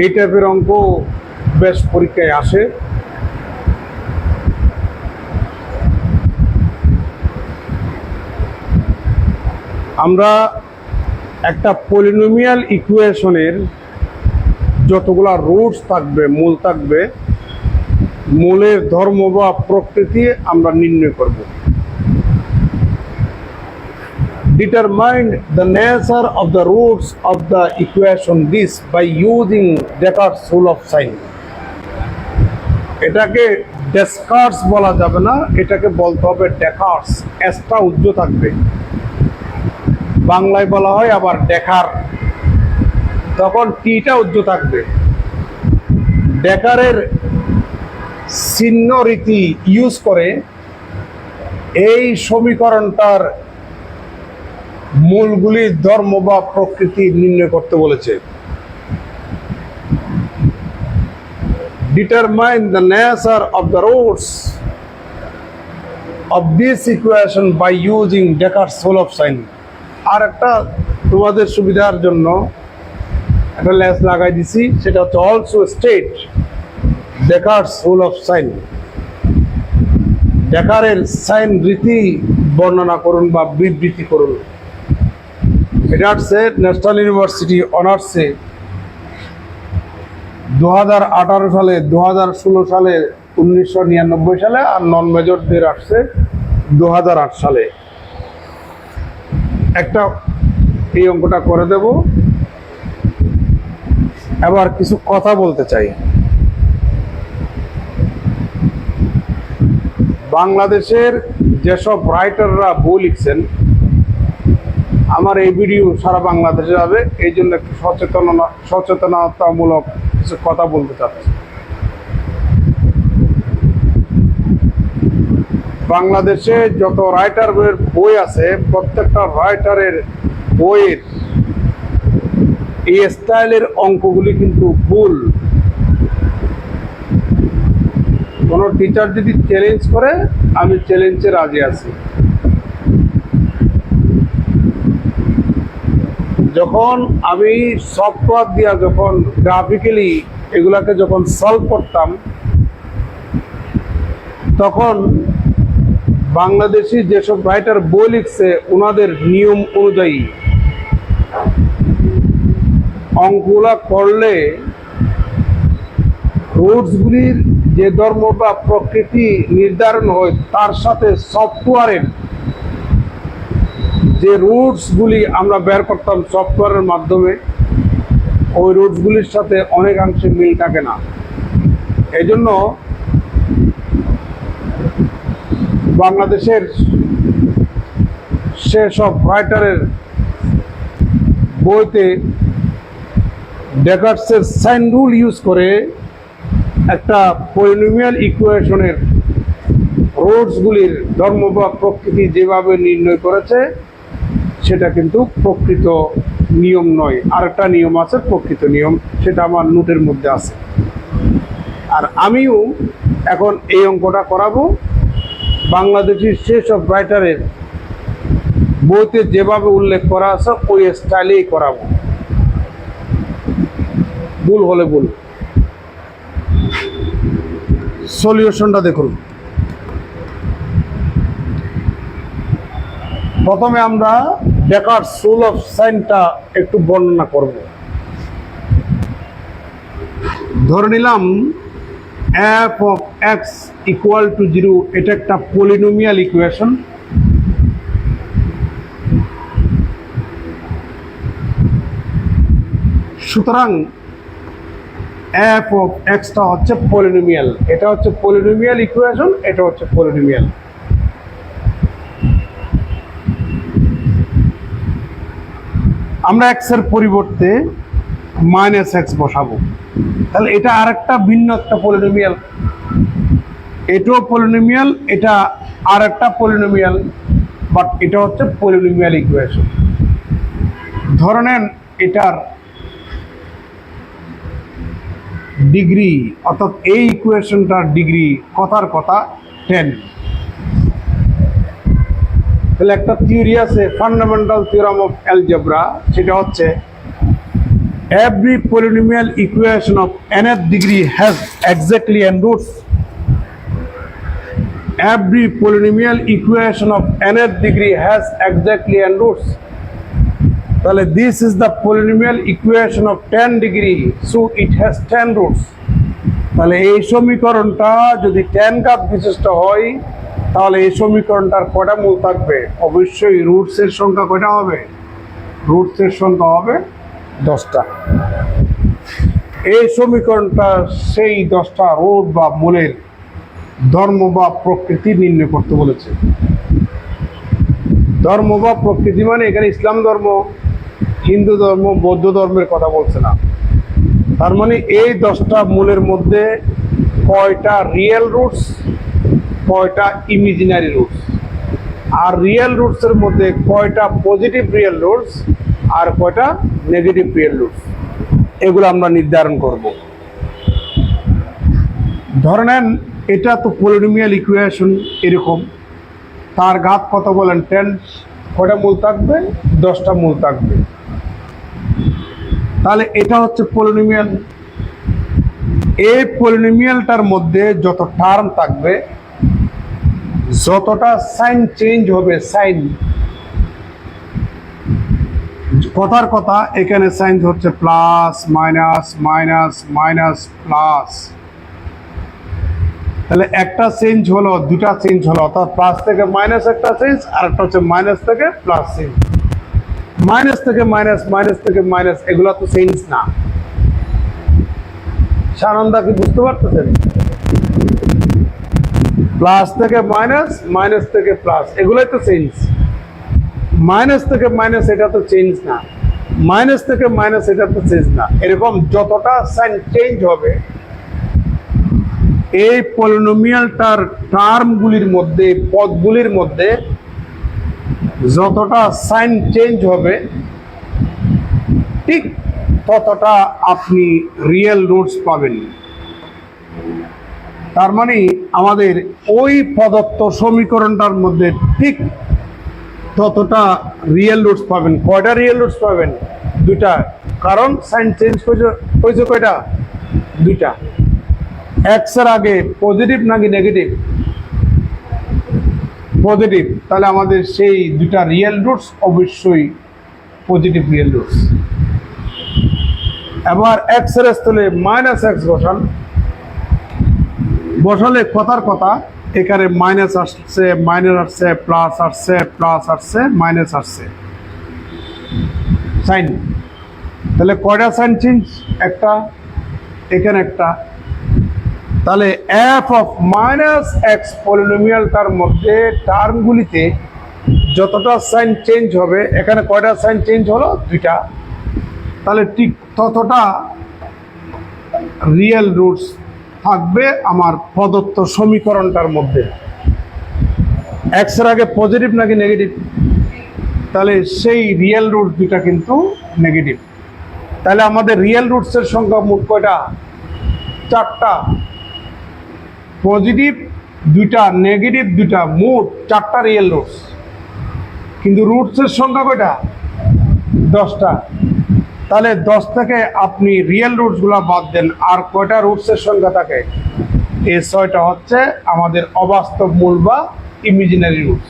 এই টাইপের অঙ্ক বেশ পরীক্ষায় আসে। আমরা একটা পলিনোমিয়াল ইকুয়েশনের যতগুলা রুটস থাকবে, মূল থাকবে, মূলের ধর্ম বা প্রকৃতি আমরা নির্ণয় করব। Determine the nature of the roots of the equation this by using Descartes' rule of sign. এটাকে ডেসকার্টস বলা যাবে না, এটাকে বলতে হবে ডেকার্টস। এসটা উজ্জ্ব থাকবে। বাংলায় বলা হয় আবার ডেকার, তখন টিটা উজ্জ্ব থাকবে। ডেকারের চিহ্ন রীতি ইউজ করে এই সমীকরণটার মূলগুলির ধর্ম বা প্রকৃতি নির্ণয় করতে বলেছে। Determine the nature of the roots of this equation by using Descartes' rule of sign. আর একটা তোমাদের সুবিধার জন্য একটা লেস লাগাই দিছি, সেটা হচ্ছে also state Descartes' rule of sign. ডেকারের সাইন রীতি বর্ণনা করুন বা বিবৃতি করুন। এটা হচ্ছে ন্যাশনাল ইউনিভার্সিটি অনার্সে 2018 সালে, 2016 সালে, 1999 সালে, আর নন মেজরদের আসছে 2008 সালে। একটা এই অঙ্কটা করে দেব। এবার কিছু কথা বলতে চাই। বাংলাদেশের যেসব রাইটাররা বই লিখছেন, আমার এই ভিডিও সারা বাংলাদেশে যাবে, এই জন্য একটু সচেতনতামূলক কিছু কথা বলতে চাচ্ছি। বাংলাদেশে যত রাইটার বই আছে, প্রত্যেকটা রাইটারের বইয়ের এই স্টাইলের অঙ্কগুলি কিন্তু ভুল। কোনো টিচার যদি চ্যালেঞ্জ করে, আমি চ্যালেঞ্জে রাজি আছি। যখন আমি সফটওয়্যার দিয়া যখন গ্রাফিক্যালি এগুলাকে যখন সলভ করতাম, তখন বাংলাদেশি যেসব রাইটার বই লিখছে, ওনাদের নিয়ম অনুযায়ী অঙ্কগুলা করলে রুটসগুলির যে ধর্ম বা প্রকৃতি নির্ধারণ হয়, তার সাথে সফটওয়্যারের যে রুটসগুলি আমরা বের করতাম সফটওয়্যারের মাধ্যমে, ওই রুটসগুলির সাথে অনেকাংশে মিল থাকে না। এই জন্য বাংলাদেশের সেসব রাইটারের বইতে ডেকার্টসের সাইন রুল ইউজ করে একটা পলিনোমিয়াল ইকুয়েশনের রুটসগুলির ধর্ম বা প্রকৃতি যেভাবে নির্ণয় করেছে, সেটা কিন্তু প্রকৃত নিয়ম নয়। আরেকটা নিয়ম আছে প্রকৃত নিয়ম, সেটা আমার নোটের মধ্যে আছে। আর আমিও এখন এই অঙ্কটা করাবো বাংলাদেশের সেসব রাইটারের বইতে যেভাবে উল্লেখ করা আছে ওই স্টাইলেই করাবো। ভুল হলে ভুল। সলিউশনটা দেখুন। প্রথমে আমরা ডেকার্টস রুল অফ সাইনটা একটু বর্ণনা করব। ধরে নিলাম f of x equal to 0, এটা একটা পলিনোমিয়াল ইকুয়েশন। সুতরাং f of x টা হচ্ছে পলিনোমিয়াল। এটা হচ্ছে পলিনোমিয়াল ইকুয়েশন, এটা হচ্ছে পলিনোমিয়াল। আমরা x এর পরিবর্তে -x বসাবো, তাহলে এটা আরেকটা ভিন্ন একটা পলিনোমিয়াল। এটাও পলিনোমিয়াল, এটা আরেকটা পলিনোমিয়াল, বাট এটা হচ্ছে পলিনোমিয়াল ইকুয়েশন। ধরে নেন এটার ডিগ্রি, অর্থাৎ এই ইকুয়েশনটার ডিগ্রি কথার কথা 10। তাহলে একটা থিওরি আছে ফান্ডামেন্টাল থিওরাম অফ অ্যালজেব্রা, সেটা হচ্ছে every polynomial equation of nth degree has exactly n roots. Every polynomial equation of nth degree has exactly n roots. তাহলে this is the polynomial equation of 10 degree, so it has 10 roots. তাহলে এই সমীকরণটা যদি 10 ঘাত বিশিষ্ট হয় তাহলে এই সমীকরণটার কয়টা মূল থাকবে? অবশ্যই রুটসের সংখ্যা কয়টা হবে? রুটসের সংখ্যা হবে 10টা। এই সমীকরণটা সেই 10টা রুট বা মূলের ধর্ম বা প্রকৃতি নির্ণয় করতে বলেছে। ধর্ম বা প্রকৃতি মানে এখানে ইসলাম ধর্ম, হিন্দু ধর্ম, বৌদ্ধ ধর্মের কথা বলছে না। তার মানে এই 10টা মূলের মধ্যে কয়টা রিয়েল রুটস, কয়টা ইমাজিনারি রুটস, আর রিয়েল রুটসের মধ্যে কয়টা পজিটিভ রিয়েল রুটস আর কয়টা নেগেটিভ রিয়েল রুটস, এগুলো আমরা নির্ধারণ করব। ধরে নেন এটা তো পলিনোমিয়াল ইকুয়েশন, এরকম তার ঘাত কত বলেন? 10। কয়টা মূল থাকবে? 10টা মূল থাকবে। তাহলে এটা হচ্ছে পলিনোমিয়াল। এই পলিনোমিয়ালটার মধ্যে যত টার্ম থাকবে, যতটা সাইন চেঞ্জ হবে, সাইন কথার কথা এখানে সাইন হচ্ছে plus minus minus minus plus, তাহলে একটা চেঞ্জ হলো, দুটা চেঞ্জ হলো, অর্থাৎ প্লাস থেকে মাইনাস একটা চেঞ্জ, আর একটা হচ্ছে মাইনাস থেকে প্লাস চেঞ্জ। মাইনাস থেকে মাইনাস, মাইনাস থেকে মাইনাস, এগুলো তো চেঞ্জ না। সানন্দা কি বুঝতে পারতেছেন? প্লাস থেকে মাইনাস, মাইনাস থেকে প্লাস, এগুলোই তো চেঞ্জ। মাইনাস থেকে মাইনাস এটা তো চেঞ্জ না, মাইনাস থেকে মাইনাস এটা তো চেঞ্জ না। এরকম যতটা সাইন চেঞ্জ হবে, এই পলিনোমিয়ালটার টার্মগুলির মধ্যে, পদগুলির মধ্যে যতটা সাইন চেঞ্জ হবে, ঠিক ততটা আপনি রিয়েল রুটস পাবেন। তার মানে আমাদের ওই প্রদত্ত সমীকরণটার মধ্যে ঠিক ততটা রিয়েল রুটস পাবেন। কয়টা রিয়েল রুটস পাবেন? 2টা, কারণ সাইন চেঞ্জ হয়েছে কয়টা? 2টা। এক্স এর আগে পজিটিভ নাকি নেগেটিভ? পজিটিভ। তাহলে আমাদের সেই 2টা রিয়েল রুটস অবশ্যই পজিটিভ রিয়েল রুটস। এবার এক্স এর স্থলে মাইনাস এক্স বসান, বসালে কথার কথা এখানে মাইনাস আসছে, মাইনাস আসছে, প্লাস আসছে, প্লাস আসছে, মাইনাস আসছে, সাইন। তাহলে কয়টা সাইন চেঞ্জ? একটা, এখানে একটা। তাহলে এফ অফ মাইনাস এক্স পলিনোমিয়ালটার মধ্যে টার্মগুলিতে যতটা সাইন চেঞ্জ হবে, এখানে কয়টা সাইন চেঞ্জ হলো? 2টা। তাহলে ঠিক ততটা রিয়েল রুটস থাকবে আমার প্রদত্ত সমীকরণটার মধ্যে। এক্স এর আগে পজিটিভ নাকি নেগেটিভ? তাহলে সেই রিয়েল রুট 2টা কিন্তু নেগেটিভ। তাহলে আমাদের রিয়েল রুটসের সংখ্যা মোট কয়টা? 4টা। পজিটিভ 2টা, নেগেটিভ 2টা, মোট 4টা রিয়েল রুটস। কিন্তু রুটসের সংখ্যা কয়টা? 10টা। তাহলে 10 থেকে আপনি রিয়েল রুটসগুলো বাদ দেন, আর কয়টা রুটসের সংখ্যা থাকে? এই 6টা হচ্ছে আমাদের অবাস্তব মূল বা ইমাজিনারি রুটস।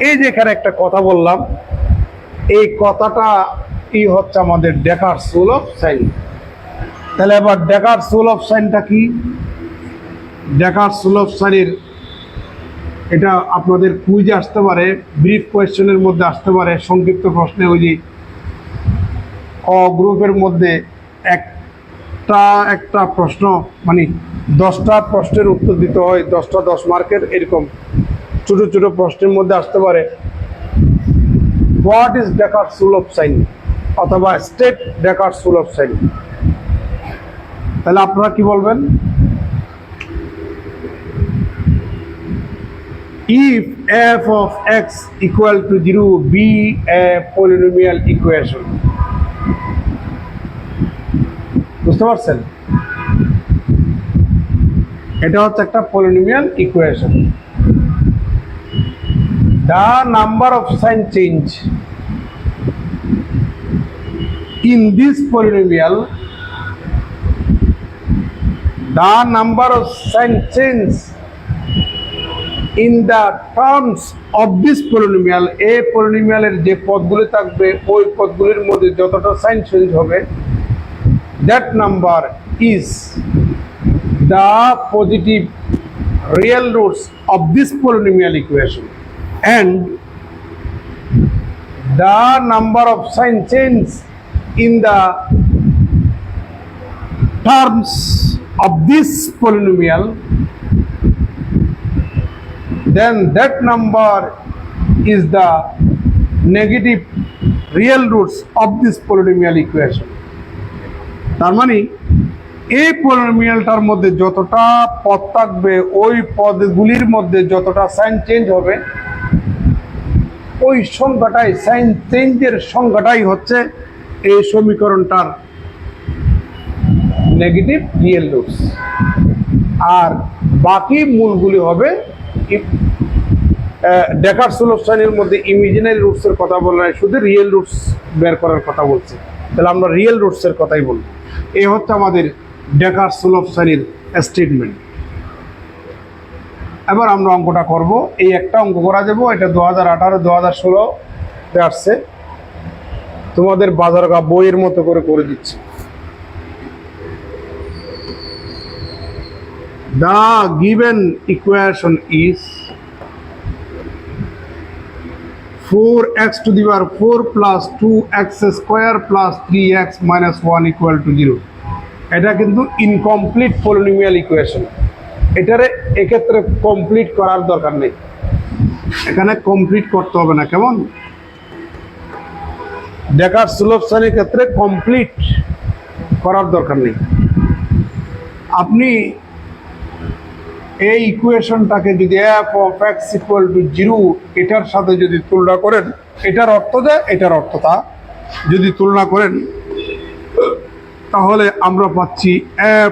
এই যে এখানে একটা কথা বললাম, এই কথাটা কি হচ্ছে আমাদের ডেকার্টস রুল অফ সাইন। তাহলে এবার ডেকার্টস রুল অফ সাইনটা কি? ডেকার্টস রুল অফ সাইনের এটা আপনাদের কুইজে আসতে পারে, ব্রিফ কোয়েশ্চেনের মধ্যে আসতে পারে, সংক্ষিপ্ত প্রশ্নে। ওই যে গ্রুপের মধ্যে একটা প্রশ্ন, মানে 10টা প্রশ্নের উত্তর দিতে হয়, 10টা 10 মার্কের, এরকম ছোট ছোট প্রশ্নের মধ্যে আসতে পারে what is Descartes' rule of sign, অথবা state Descartes' rule of sign. তাহলে আপনারা কি বলবেন? If f of x equal to 0 be a polynomial equation. বুঝতে পারছেন? এটা হচ্ছে একটা polynomial equation. the number of sign change in this polynomial, the number of sign change in the terms of this polynomial, এই পলিনোমিয়ালের যে পদগুলি থাকবে ওই পদগুলির মধ্যে যতটা সাইন চেঞ্জ হবে, that number is the positive real roots of this polynomial equation, and the number of sign change in the terms of this polynomial, then that number is the negative real roots of this polynomial equation. তার মানে এই পলিনোমিয়ালটার মধ্যে যতটা পদ থাকবে ওই পদগুলির মধ্যে যতটা সাইন চেঞ্জ হবে ওই সংখ্যাটাই, সাইন চেঞ্জের সংখ্যাটাই হচ্ছে এই সমীকরণটার নেগেটিভ রিয়েল রুটস, আর বাকি মূলগুলি হবে ডেকার্ট-সোলভ সাইনের মধ্যে ইমাজিনারি রুটসের কথা বলা নাই, শুধু রিয়েল রুটস বের করার কথা বলছে। তাহলে আমরা রিয়েল রুটসের কথাই বলব। এই হচ্ছে আমাদের ডেকার্ট-সোলভ সাইনের স্টেটমেন্ট। এবার আমরা অঙ্কটা করব। এই একটা অঙ্ক করা যাব, এটা 2018-2016 আসছে, তোমাদের বাজারগা বইয়ের মতো করে দিচ্ছি। The given equation is 4x to the power 4 plus 2x square plus 3x minus 1 equal to 0। এটা কিন্তু ইনকমপ্লিট পলিনোমিয়াল ইকুয়েশন, এটারে এক্ষেত্রে কমপ্লিট করার দরকার নেই, এখানে কমপ্লিট করতে হবে না। কেমন? ডেকার্ট-সোলভ সাইনের ক্ষেত্রে কমপ্লিট করার দরকার নেই। আপনি এই ইকুয়েশনটাকে যদি f of x equal to 0 এটার সাথে যদি তুলনা করেন, এটার অর্থ যা এটার অর্থ তা যদি তুলনা করেন, তাহলে আমরা পাচ্ছি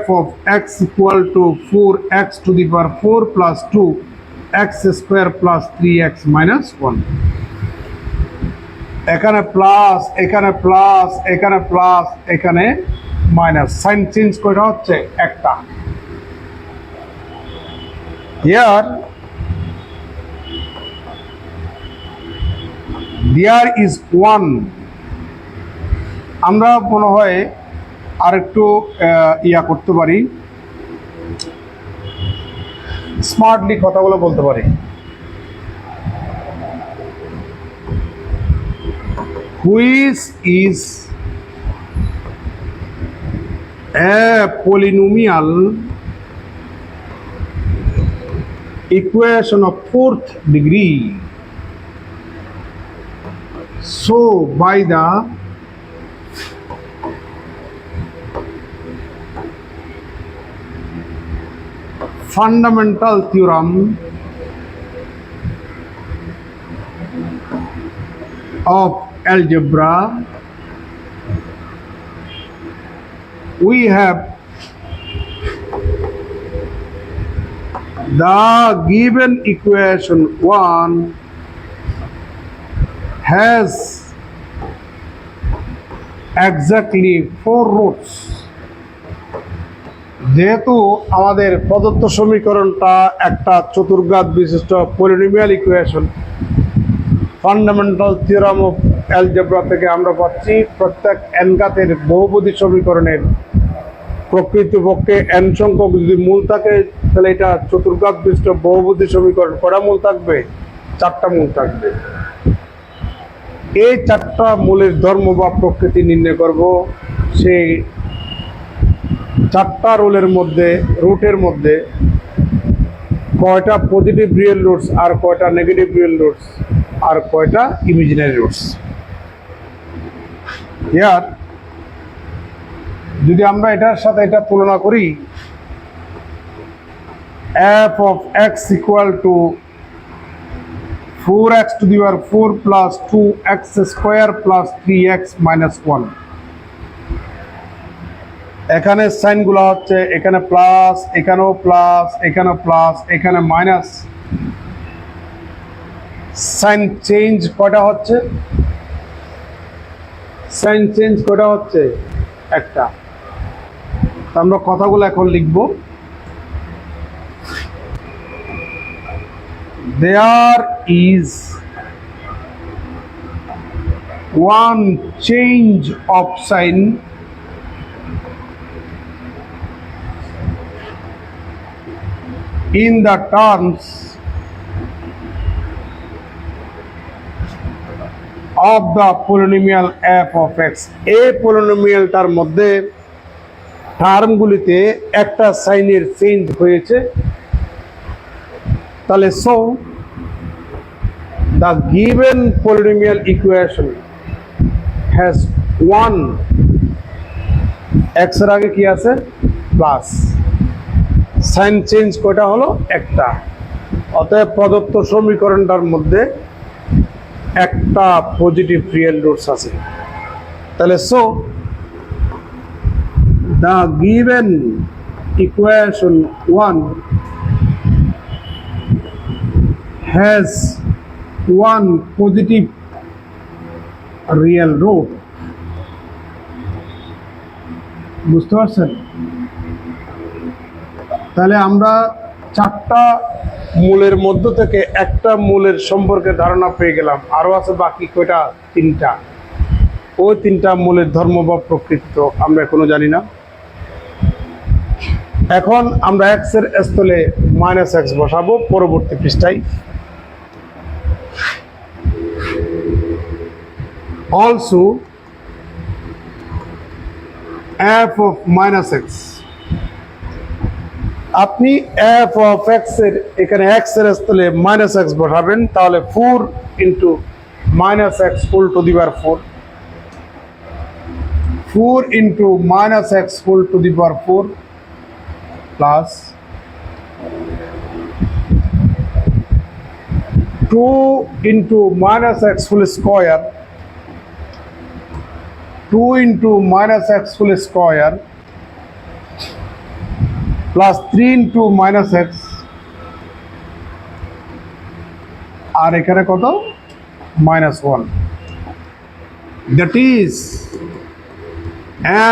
f of x equal to 4x to the power 4 plus 2x square plus 3x minus 1। এখানে প্লাস, এখানে প্লাস, এখানে প্লাস, এখানে মাইনাস, সাইন চেঞ্জ কয়টা হচ্ছে? একটা। Here there is 1। আমরা মনে হয় আরেকটু ইয়া করতে পারি, স্মার্টলি কথাগুলো বলতে পারি। Which is a polynomial equation of 4th degree, so by the fundamental theorem of algebra, we have the given equation 1 has exactly 4 roots। যেহেতু আমাদের প্রদত্ত সমীকরণটা একটা চতুর্ঘাত বিশিষ্ট polynomial equation, fundamental theorem of algebra থেকে আমরা পাচ্ছি প্রত্যেক n ঘাতের বহুপদী সমীকরণের প্রকৃতপক্ষে n সংখ্যক যদি মূল থাকে, তাহলে এটা চতুর্ঘাত বিশিষ্ট বহুপদী সমীকরণ। কটা মূল থাকবে? 4টা মূল থাকবে। এই 4টা মূলের ধর্ম বা প্রকৃতি নির্ণয় করব। সেই 4টা রুটের মধ্যে কয়টা পজিটিভ রিয়েল রুটস, আর কয়টা নেগেটিভ রিয়েল রুটস, আর কয়টা ইমাজিনারি রুটস। ইয়ার যদি আমরা এটার সাথে এটা তুলনা করি, f of x equal to 4x to the power 4 plus 2x square plus 3x minus 1। এখানে সাইনগুলো হচ্ছে এখানে প্লাস, এখানেও প্লাস, এখানে প্লাস, এখানে মাইনাস। সাইন চেঞ্জ কয়টা হচ্ছে? সাইন চেঞ্জ কয়টা হচ্ছে? একটা। তো আমরা কথাগুলো এখন লিখব। There is one change of sign in the terms of the polynomial f of x. এই পলিনোমিয়ালটার মধ্যে টার্মগুলিতে একটা সাইনের চেঞ্জ হয়েছে। তাহলে so the given polynomial equation has one, x এর আগে কি আছে? প্লাস, সাইন চেঞ্জ কয়টা হলো? একটা। অতএব প্রদত্ত সমীকরণটার মধ্যে একটা পজিটিভ রিয়েল রুটস আছে। তাহলে so the given equation 1 has one positive real root. বুঝতে পারছেন? তাহলে আমরা চারটা মূলের মধ্য থেকে একটা মূলের সম্পর্কে ধারণা পেয়ে গেলাম। আরো আছে বাকি কয়টা? তিনটা। ওই তিনটা মূলের ধর্ম বা প্রকৃতি তো আমরা এখনো জানি না। এখন আমরা এক্স এর স্থলে মাইনাস এক্স বসাবো পরবর্তী পৃষ্ঠায়। Also f of minus x, আপনি f of x এর এখানে x এর স্থলে মাইনাস x বসাবেন, তাহলে 4 into minus x whole to the power 4, 4 into minus x whole to the power 4 plus 2 into minus x whole square, 2 into minus x whole square plus 3 into minus x, আর এখানে কত? minus 1. That is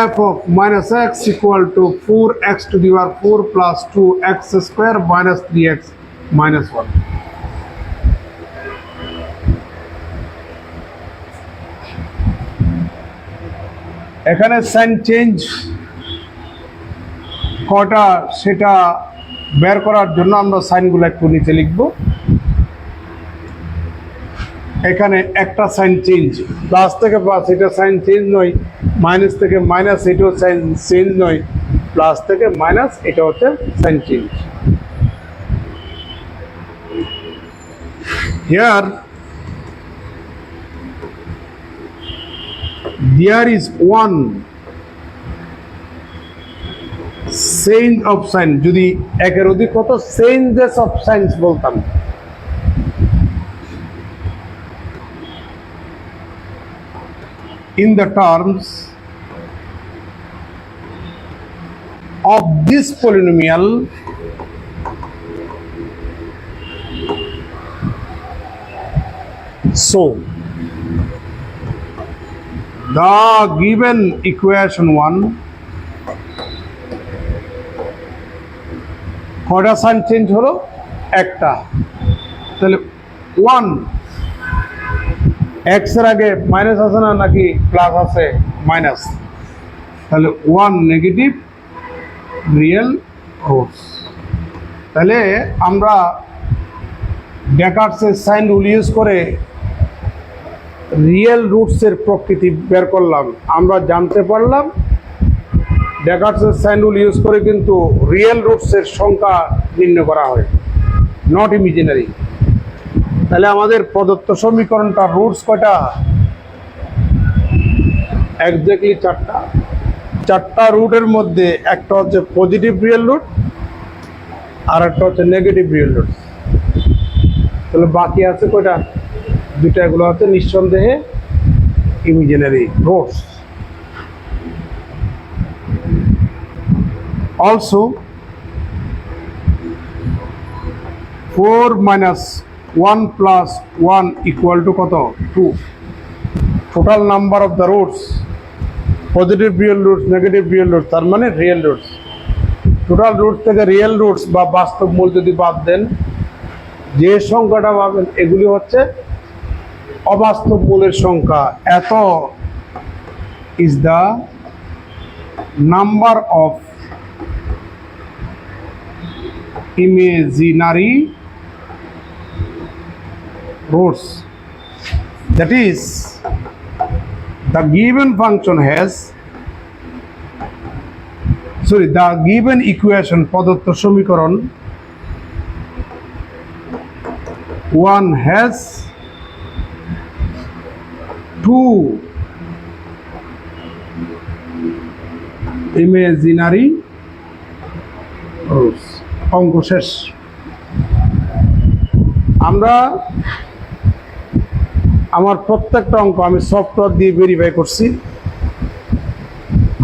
f of minus x equal to 4x to the power 4 plus 2x square minus 3x minus 1. এখানে sign change কটা সেটা বের করার জন্য আমরা সাইনগুলো একটু নিচে লিখব। এখানে একটা সাইন চেঞ্জ, প্লাস থেকে প্লাস এটা সাইন চেঞ্জ নয়, মাইনাস থেকে মাইনাস এটাও সাইন চেঞ্জ নয়, প্লাস থেকে মাইনাস এটা হচ্ছে sign change. Here there is one change of sign, যদি একের অধিক কত চেঞ্জেস অফ সাইন্স বলতাম, in the terms of this polynomial so the given equation 1 কয়টা সাইন চেঞ্জ হলো? একটা। তাহলে 1 x এর আগে মাইনাস আছে না নাকি প্লাস আছে? মাইনাস। তাহলে 1 নেগেটিভ রিয়েল রুটস। তাহলে আমরা ডেকার্টসের সাইন রুল ইউজ করে রিয়েল রুটসের প্রকৃতি বের করলাম। আমরা জানতে পারলাম ডেকার্টসের সাইন রুল ইউজ করে কিন্তু রিয়েল রুটসের সংখ্যা নির্ণয় করা হয়, নট ইমাজিনারি। তাহলে আমাদের প্রদত্ত সমীকরণটা রুটস কয়টা? এক্স্যাক্টলি চারটা। চারটা রুটের মধ্যে একটা হচ্ছে পজিটিভ রিয়েল রুট আর একটা হচ্ছে নেগেটিভ রিয়েল রুট। তাহলে বাকি আছে কয়টা? দুটা। এগুলো হচ্ছে নিঃসন্দেহে imaginary roots. Also 4 minus 1 plus 1 equal to কত? 2। Total number of the roots, positive real roots, negative real roots, তার মানে রিয়েল রুটস। টোটাল রুটস থেকে রিয়েল রুটস বা বাস্তব মূল যদি বাদ দেন, যে সংখ্যাটা পাবেন এগুলি হচ্ছে অবাস্তব মূলের সংখ্যা। এত is the number of imaginary roots, that is the given function has, sorry, the given equation প্রদত্ত সমীকরণ 1 has 2 imaginary roots। অঙ্ক শেষ। আমরা আমার প্রত্যেকটা অঙ্ক আমি সফটওয়্যার দিয়ে ভেরিফাই করছি।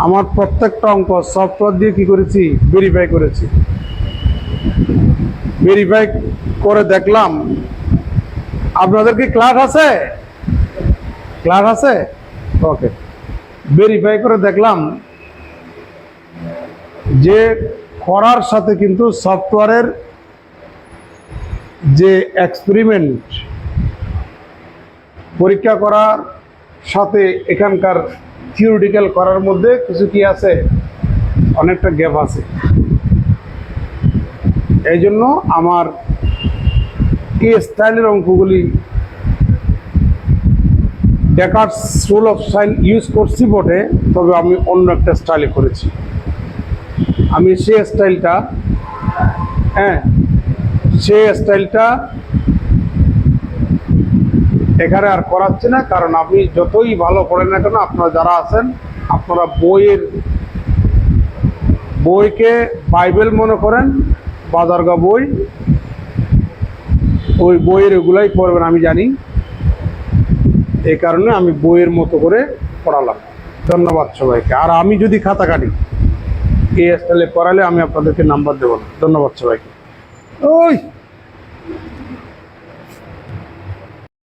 আমার প্রত্যেকটা অঙ্ক সফটওয়্যার দিয়ে কি করেছি? ভেরিফাই করেছি। ভেরিফাই করে দেখলাম, আপনাদের কি ক্লাস আছে? ক্লাস আছে? ওকে। ভেরিফাই করে দেখলাম যে করার সাথে কিন্তু সফটওয়্যারের যে এক্সপেরিমেন্ট পরীক্ষা করার সাথে এখানকার থিওরিটিক্যাল করার মধ্যে কিছু কি আছে? অনেকটা গ্যাপ আছে। এই জন্য আমার এই স্টাইলের অঙ্কগুলি ডেকার্টস রুল অফ সাইন ইউজ করছি বটে, তবে আমি অন্য একটা স্টাইলে করেছি। আমি সেই স্টাইলটা এখানে আর করাচ্ছি না, কারণ আপনি যতই ভালো পড়েন না কেন, আপনারা যারা আছেন আপনারা বইকে বাইবেল মনে করেন, বাজারগা বই, ওই বইয়ের এগুলাই পড়বেন আমি জানি। এই কারণে আমি বইয়ের মতো করে পড়ালাম। ধন্যবাদ সবাইকে। আর আমি যদি খাতা কাটি এই স্টাইলে পড়ালে আমি আপনাদেরকে নাম্বার দেবো না। ধন্যবাদ সবাইকে। ওই